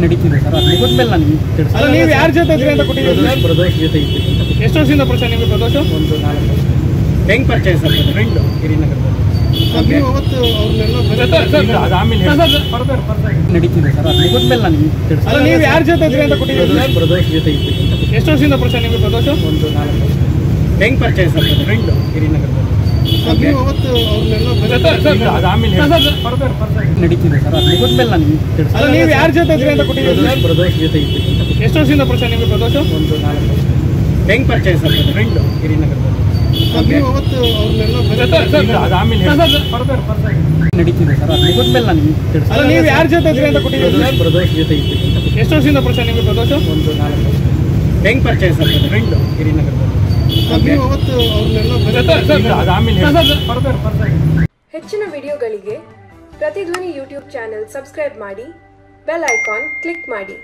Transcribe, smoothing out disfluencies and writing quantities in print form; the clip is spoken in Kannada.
ನಡೀತಿದೆ ಸರ್. ಅದು ಮುಗಿದ್ಮೇಲೆ ನಾನು ನಿಮ್ಗೆ ತಿಳಿಸ್ತೀನಿ. ಅಲ್ಲ, ನೀವು ಯಾರ ಜೊತೆ ಇದ್ರಿ ಅಂತ ಕೊಟ್ಟಿದ್ದೀರಿ? ಪ್ರದೋಷ್ ಜೊತೆ ಇದ್ದೀರಿ ಅಂತ. ಎಷ್ಟು ವರ್ಷದಿಂದ ಪರಿಚಯ ನಿಮಗೆ ಪ್ರದೋಷ? ಒಂದು 4 ವರ್ಷ. ಹೆಂಗ್ ಪರಿಚಯ ಸರ್? ಫ್ರೆಂಡ್ ಹಿರಿನಗರದಲ್ಲಿ. ನೀವು ಅವತ್ತು ಅದು ಆಮೇಲೆ ನಡೀತಿದೆ ಸರ್. ಅದು ಮುಗಿದ್ಮೇಲೆ ನಾನು ನಿಮ್ಗೆ ತಿಳಿಸ್ತೀನಿ. ಅಲ್ಲ, ನೀವು ಯಾರ ಜೊತೆ ಇದ್ರಿ ಅಂತ ಕೊಟ್ಟಿದ್ದೀರಿ? ಪ್ರದೋಷ್ ಜೊತೆ ಇದ್ದೀರಿ ಅಂತ. ಎಷ್ಟು ವರ್ಷದಿಂದ ಪರಿಚಯ ನಿಮಗೆ ಪ್ರದೋಷ? ಒಂದು 4 ವರ್ಷ. ಹೆಂಗ್ ಪರಿಚಯ ಸರ್? ಫ್ರೆಂಡ್ ಹಿರಿನಗರದಲ್ಲಿ. ನೀವು ಅವತ್ತು ಅದು ಆಮೇಲೆ ನಡೀತಿದೆ ಸರ್. ಅದು ಮುಗಿದ್ಮೇಲೆ ನಾನು ನಿಮ್ಗೆ ತಿಳಿಸ್ತೀನಿ. ಅಲ್ಲ, ನೀವು ಯಾರ ಜೊತೆ ಇದ್ರಿ ಅಂತ ಕೊಟ್ಟಿದ್ದೀರಿ? ಪ್ರದೋಷ್ ಜೊತೆ ಇದ್ದೀರಿ ಅಂತ. ಎಷ್ಟು ವರ್ಷದಿಂದ ಪರಿಚಯ ನಿಮಗೆ ಪ್ರದೋಷ? ಒಂದು 4 ವರ್ಷ. ಹೆಂಗ್ ಪರಿಚಯ ಸರ್? ಫ್ರೆಂಡ್ ಹಿರಿನಗರದಲ್ಲಿ. ನೀವು ಅವತ್ತು ಅದು ಆಮೇಲೆ ನಡೀತಿದೆ ಸರ್. ಅದು ಮುಗಿದ್ಮೇಲೆ ನಾನು ನಿಮ್ಗೆ ತಿಳಿಸ್ತೀನಿ. ಅಲ್ಲ, ನೀವು ಯಾರ ಜೊತೆ ಇದ್ರಿ ಅಂತ ಕೊಟ್ಟಿದ್ದೀರಿ? ಪ್ರದೋಷ್ ಜೊತೆ ಇದ್ದೀರಿ ಅಂತ. ಎಷ್ಟು ವರ್ಷದಿಂದ ಪರಿಚಯ ನಿಮಗೆ ಪ್ರದೋಷ? ಒಂದು 4 ವರ್ಷ. ಹೆಂಗ್ ಪರಿಚಯ ಸರ್? ಫ್ರೆಂಡ್ ಹಿರಿನಗರದಲ್ಲಿ. ನೀವು ಅವತ್ತು ಅದು ಆಮೇಲೆ ಹೆಚ್ಚಿನ ವಿಡಿಯೋಗಳಿಗೆ ಪ್ರತಿಧ್ವನಿ ಯೂಟ್ಯೂಬ್ ಚಾನೆಲ್ ಸಬ್ಸ್ಕ್ರೈಬ್ ಮಾಡಿ, ಬೆಲ್ ಐಕಾನ್ ಕ್ಲಿಕ್ ಮಾಡಿ.